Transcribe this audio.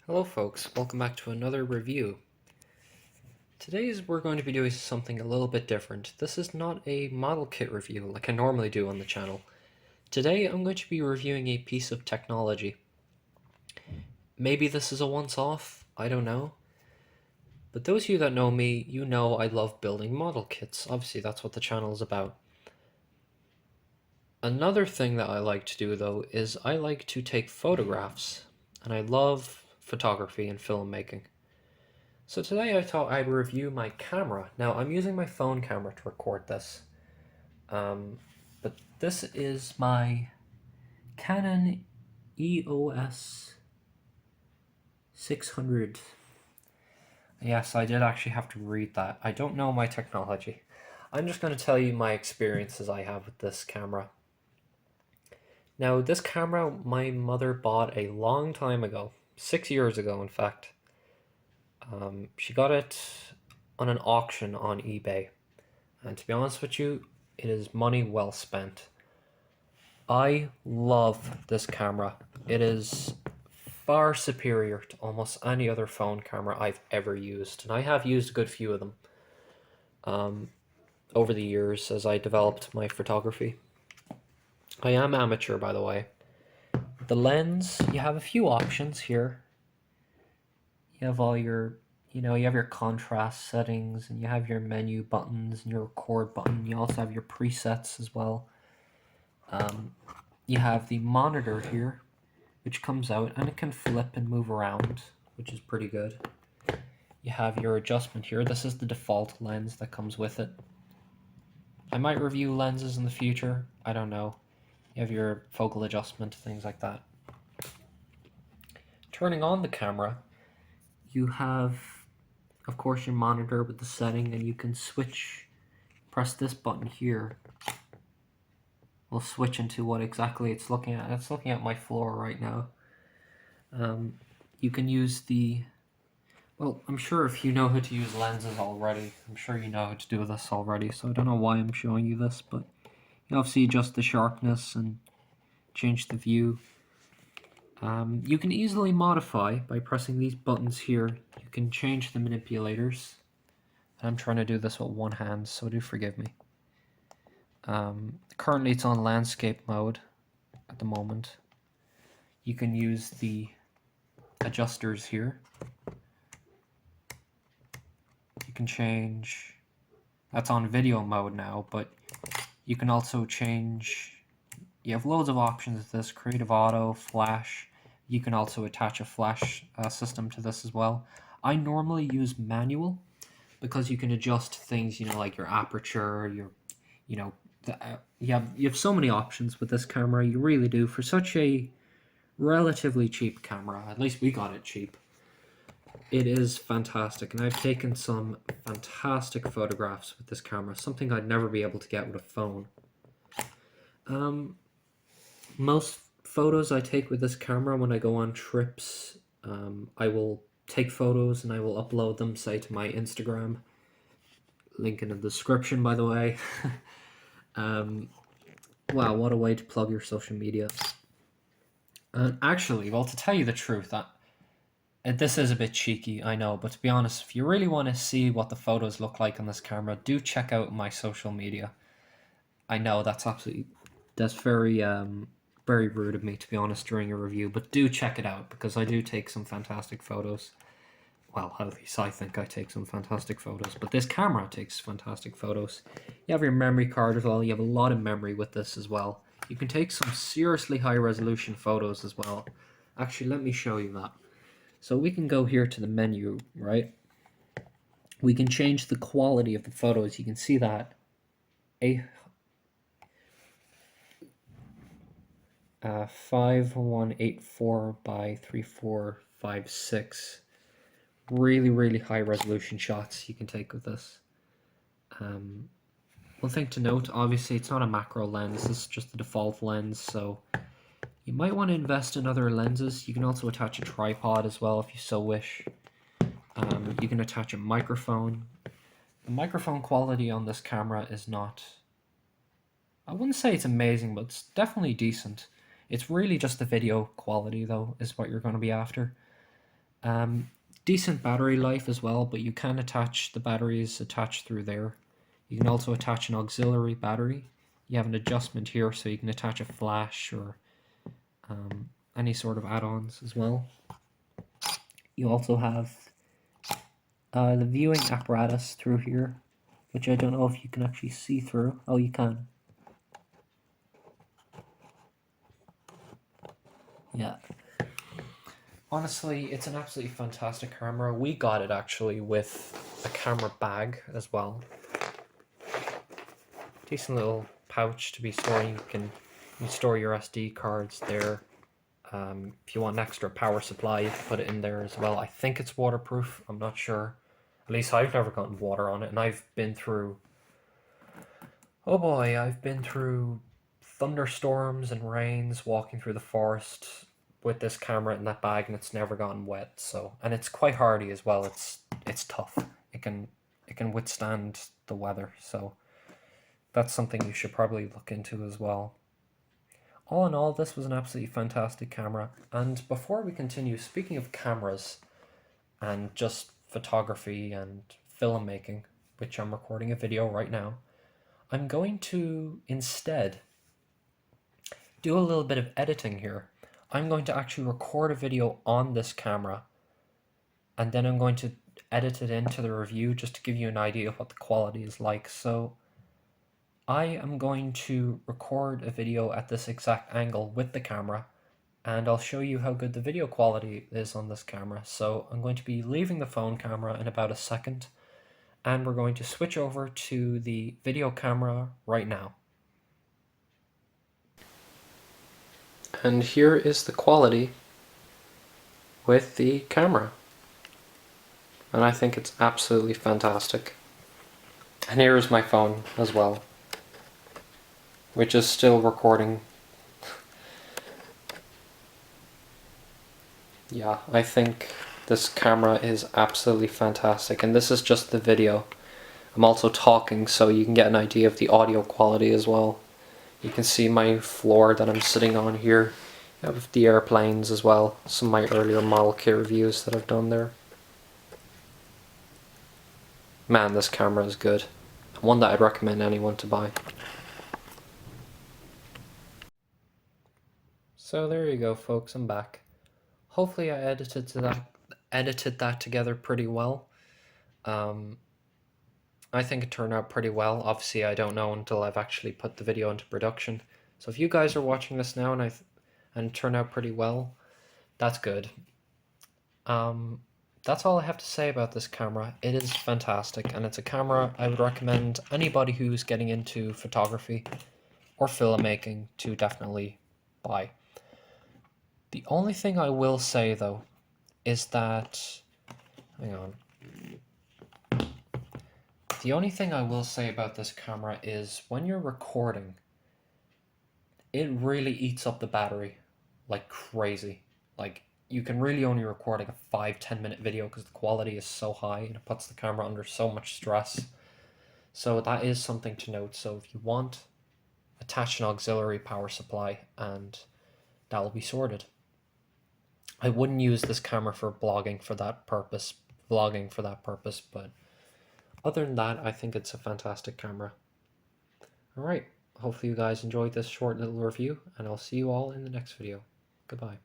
Hello folks, welcome back to another review. We're going to be doing something a little bit different. This is not a model kit review like I normally do on the channel. Today I'm going to be reviewing a piece of technology. Maybe this is a once-off, I don't know. But those of you that know me, you know I love building model kits. Obviously that's what the channel is about. Another thing that I like to do though is I like to take photographs, and I love photography and filmmaking. So today I thought I'd review my camera. Now I'm using my phone camera to record this, but this is my Canon EOS 600. Yes, I did actually have to read that. I don't know my technology. I'm just going to tell you my experiences I have with this camera. Now this camera my mother bought a long time ago, 6 years ago in fact. She got it on an auction on eBay, and to be honest with you, it is money well spent. I love this camera. It is far superior to almost any other phone camera I've ever used, and I have used a good few of them over the years as I developed my photography. I am amateur, by the way. The lens, you have a few options here. You have all your, you have your contrast settings, and you have your menu buttons and your record button. You also have your presets as well. You have the monitor here, which comes out and it can flip and move around, which is pretty good. You have your adjustment here. This is the default lens that comes with it. I might review lenses in the future. I don't know. You have your focal adjustment, things like that. Turning on the camera, you have, of course, your monitor with the setting, and you can press this button here. We'll switch into what exactly it's looking at. It's looking at my floor right now. You can use well, I'm sure if you know how to use lenses already, I'm sure you know how to do this already, so I don't know why I'm showing you this, but you obviously adjust the sharpness and change the view. You can easily modify by pressing these buttons here. You can change the manipulators. I'm trying to do this with one hand, so do forgive me. Currently it's on landscape mode at the moment. You can use the adjusters here. You can change, that's on video mode now, but you can also change, you have loads of options with this, creative auto, flash. You can also attach a flash system to this as well. I normally use manual because you can adjust things, like your aperture, you have so many options with this camera. You really do. For such a relatively cheap camera, at least we got it cheap, it is fantastic, and I've taken some fantastic photographs with this camera, something I'd never be able to get with a phone. Most photos I take with this camera when I go on trips, I will take photos and I will upload them, say, to my Instagram. Link in the description, by the way. Wow, what a way to plug your social media. Actually, well, to tell you the truth, this is a bit cheeky, I know, but to be honest, if you really want to see what the photos look like on this camera, do check out my social media. I know that's very very rude of me, to be honest, during a review, but do check it out because I do take some fantastic photos. Well, at least I think I take some fantastic photos, but this camera takes fantastic photos. You have your memory card as well. You have a lot of memory with this as well. You can take some seriously high resolution photos as well. Actually, let me show you that. So we can go here to the menu, right? We can change the quality of the photos. You can see that 5184 by 3456. Really high resolution shots you can take with this. One thing to note, obviously it's not a macro lens, this is just the default lens, so you might want to invest in other lenses. You can also attach a tripod as well if you so wish. You can attach a microphone. The microphone quality on this camera is not, I wouldn't say it's amazing, but it's definitely decent. It's really just the video quality though is what you're going to be after. Decent battery life as well, but you can attach the batteries attached through there. You can also attach an auxiliary battery. You have an adjustment here, so you can attach a flash or any sort of add-ons as well. You also have the viewing apparatus through here, which I don't know if you can actually see through. Oh, you can. Yeah. Honestly, it's an absolutely fantastic camera. We got it actually with a camera bag as well. Decent little pouch to be storing. You store your SD cards there. If you want an extra power supply, you can put it in there as well. I think it's waterproof. I'm not sure. At least I've never gotten water on it, and I've been through... Oh boy, I've been through thunderstorms and rains walking through the forest with this camera in that bag, and it's never gotten wet. So, and it's quite hardy as well. It's tough. It can withstand the weather. So that's something you should probably look into as well. All in all, this was an absolutely fantastic camera. And before we continue, speaking of cameras and just photography and filmmaking, which I'm recording a video right now, I'm going to instead do a little bit of editing here. I'm going to actually record a video on this camera, and then I'm going to edit it into the review just to give you an idea of what the quality is like. So I am going to record a video at this exact angle with the camera, and I'll show you how good the video quality is on this camera. So I'm going to be leaving the phone camera in about a second, and we're going to switch over to the video camera right now. And here is the quality with the camera. And I think it's absolutely fantastic. And here is my phone as well, which is still recording. Yeah, I think this camera is absolutely fantastic, and this is just the video. I'm also talking so you can get an idea of the audio quality as well. You can see my floor that I'm sitting on here. You have the airplanes as well, some of my earlier model kit reviews that I've done there. Man, this camera is good. One that I'd recommend anyone to buy. So there you go, folks, I'm back. Hopefully I edited that together pretty well. I think it turned out pretty well. Obviously, I don't know until I've actually put the video into production. So if you guys are watching this now and it turned out pretty well, that's good. That's all I have to say about this camera. It is fantastic, and it's a camera I would recommend anybody who's getting into photography or filmmaking to definitely buy. The only thing I will say though is that, hang on. The only thing I will say about this camera is when you're recording, it really eats up the battery like crazy. Like, you can really only record like a 5-10 minute video because the quality is so high and it puts the camera under so much stress. So that is something to note. So if you want, attach an auxiliary power supply and that will be sorted. I wouldn't use this camera for vlogging for that purpose, but other than that, I think it's a fantastic camera. Alright, hopefully you guys enjoyed this short little review, and I'll see you all in the next video. Goodbye.